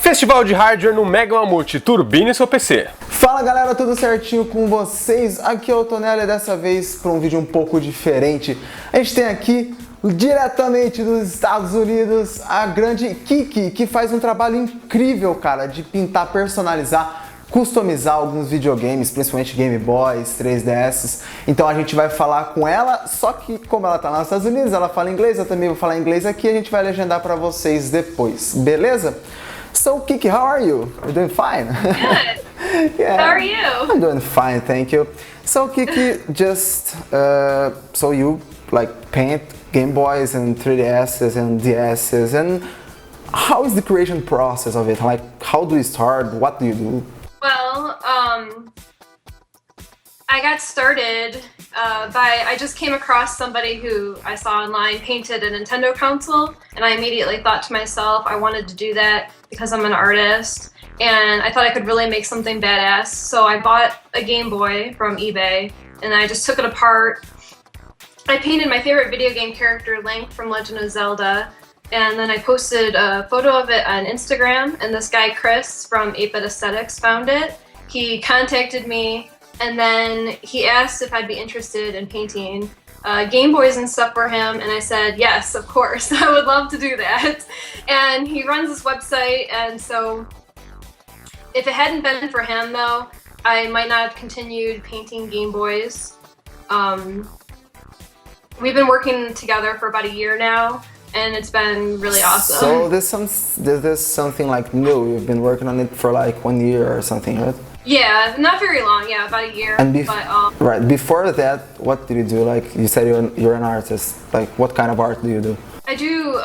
Festival de hardware no Mega Mamute, turbine seu PC. Fala galera, tudo certinho com vocês? Aqui é o Tonello e dessa vez para um vídeo um pouco diferente. A gente tem aqui, diretamente dos Estados Unidos, a grande Kiki, que faz um trabalho incrível, cara, de pintar, personalizar, customizar alguns videogames, principalmente Game Boys, 3DS. Então a gente vai falar com ela, só que como ela tá lá nos Estados Unidos, ela fala inglês, eu também vou falar inglês aqui, a gente vai legendar para vocês depois, beleza? So Kiki, how are you? You're doing fine? Good. Yeah. How are you? I'm doing fine, thank you. So Kiki, just so you like paint Game Boys and 3DSs and DSs, and how is the creation process of it? Like, how do you start? What do you do? Well, I got started I just came across somebody who I saw online painted a Nintendo console, and I immediately thought to myself, I wanted to do that because I'm an artist, and I thought I could really make something badass. So I bought a Game Boy from eBay, and I just took it apart. I painted my favorite video game character, Link from Legend of Zelda, and then I posted a photo of it on Instagram, and this guy, Chris from 8-Bit Aesthetics, found it. He contacted me, and then he asked if I'd be interested in painting Game Boys and stuff for him, and I said, yes, of course, I would love to do that. And he runs this website, and so if it hadn't been for him, though, I might not have continued painting Game Boys. We've been working together for about a year now, and it's been really awesome. So this is something like new. You've been working on it for like 1 year or something, right? Yeah, not very long. Yeah, about a year. And but before that, what did you do? Like you said, you're an artist. Like what kind of art do you do? I do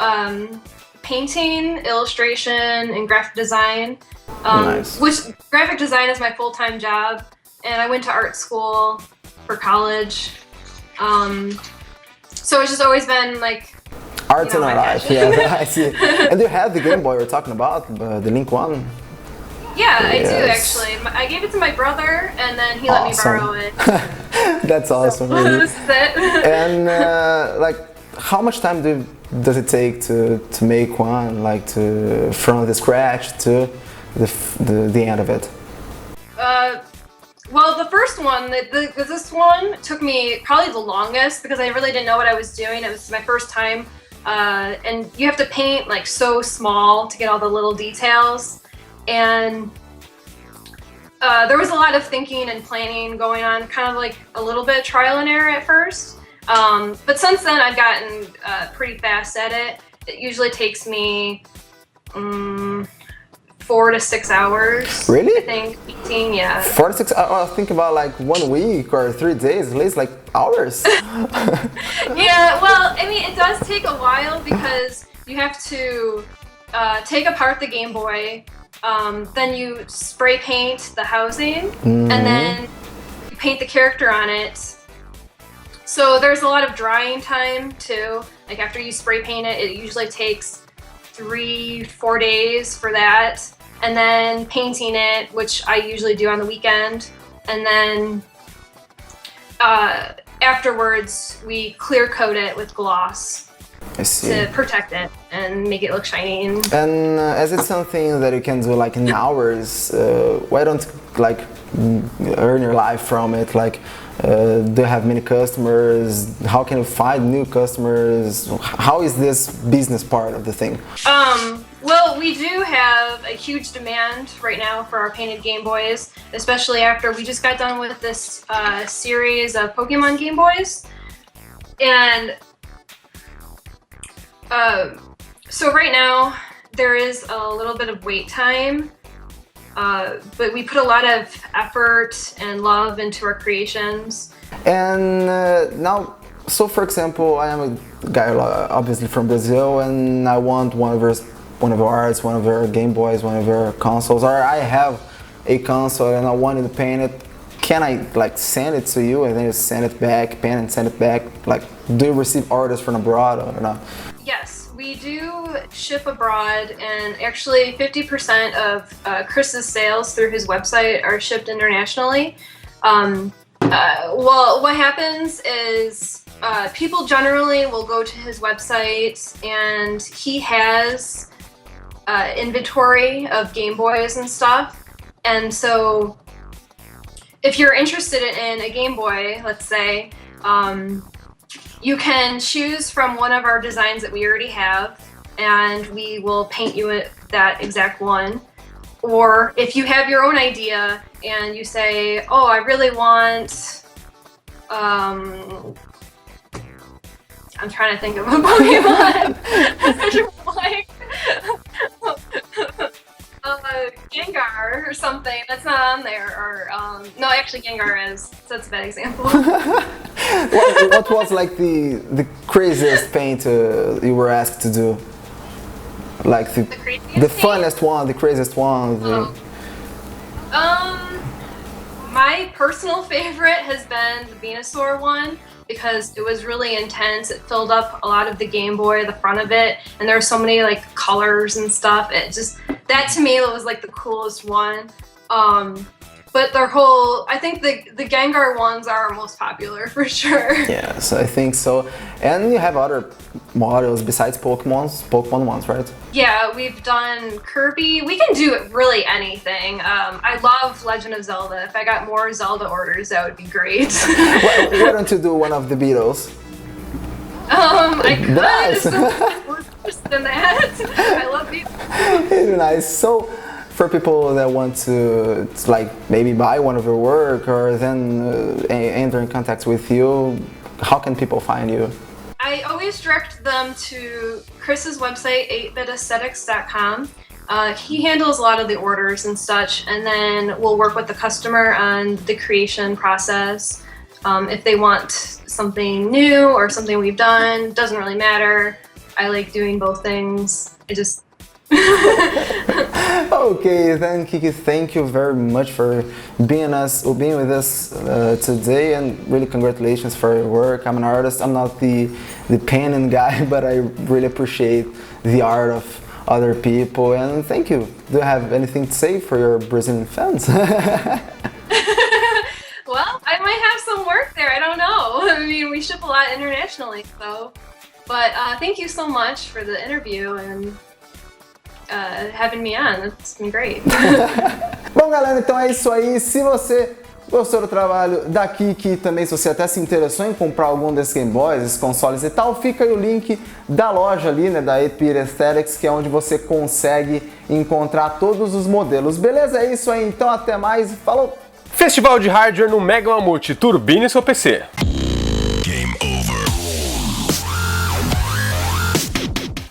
painting, illustration, and graphic design. Nice. Which graphic design is my full-time job, and I went to art school for college. So it's just always been like Art in our life. Yeah, I see. And you have the Game Boy we're talking about, the Link one. Yeah, I do actually. I gave it to my brother, and then he let me borrow it. That's awesome. So, really. this is it. And like, how much time does it take to make one, like from the scratch to the end of it? Well, the first one, this one took me probably the longest because I really didn't know what I was doing. It was my first time, and you have to paint like so small to get all the little details. And there was a lot of thinking and planning going on, kind of like a little bit trial and error at first. But since then, I've gotten pretty fast at it. It usually takes me 4 to 6 hours. Really? I think 18, yeah. 4 to 6. I think about like 1 week or 3 days, at least like hours. Yeah, well, I mean, it does take a while because you have to take apart the Game Boy. Then you spray paint the housing, and then you paint the character on it. So there's a lot of drying time too. Like after you spray paint it, it usually takes 3-4 days for that. And then painting it, which I usually do on the weekend. And then afterwards, we clear coat it with gloss. I see. To protect it and make it look shiny. And as it's something that you can do like in hours, why don't like earn your life from it? Like, do you have many customers? How can you find new customers? How is this business part of the thing? Well, we do have a huge demand right now for our painted Game Boys, especially after we just got done with this series of Pokemon Game Boys. And so right now there is a little bit of wait time, but we put a lot of effort and love into our creations. And now, so for example, I am a guy obviously from Brazil, and I want one of your arts, one of your Game Boys, one of your consoles, or I have a console and I wanted to paint it. Can I like send it to you and then you send it back, paint and send it back? Like, do you receive orders from abroad or not? Yes, we do ship abroad, and actually 50% of Chris's sales through his website are shipped internationally. Well, what happens is people generally will go to his website, and he has inventory of Game Boys and stuff. And so if you're interested in a Game Boy, let's say, you can choose from one of our designs that we already have, and we will paint you that exact one. Or if you have your own idea and you say, oh, I really want, I'm trying to think of a Pokemon. Like, Gengar or something that's not on there, or no, actually Gengar is, so that's a bad example. What was like the craziest paint you were asked to do? Like the funnest one, the craziest one. My personal favorite has been the Venusaur one, because it was really intense. It filled up a lot of the Game Boy, the front of it, and there were so many like colors and stuff. It just, that to me was like the coolest one. But their whole, I think the Gengar ones are our most popular for sure. Yes, I think so. And you have other models besides Pokemon ones, right? Yeah, we've done Kirby. We can do really anything. I love Legend of Zelda. If I got more Zelda orders, that would be great. Why don't you do one of the Beatles? I could. Nice. Worse than that. I love Beatles. Very nice. So, for people that want to like maybe buy one of your work or then enter in contact with you, how can people find you? I always direct them to Chris's website, 8bitaesthetics.com. He handles a lot of the orders and such, and then we'll work with the customer on the creation process. If they want something new or something we've done, doesn't really matter. I like doing both things. I just Okay, then Kiki, thank you very much for being with us today, and really congratulations for your work. I'm an artist. I'm not the painting guy, but I really appreciate the art of other people, and thank you. Do you have anything to say for your Brazilian fans? Well, I might have some work there. I don't know. I mean, we ship a lot internationally, so. But thank you so much for the interview and having me on. It's been great. Bom, galera, então é isso aí. Se você gostou do trabalho da Kiki, também se você até se interessou em comprar algum desses Game Boys, esses consoles e tal, fica aí o link da loja ali, né, da 8-Bit Aesthetics, que é onde você consegue encontrar todos os modelos. Beleza? É isso aí. Então até mais. Falou! Festival de Hardware no Mega Mamute. Turbine seu PC.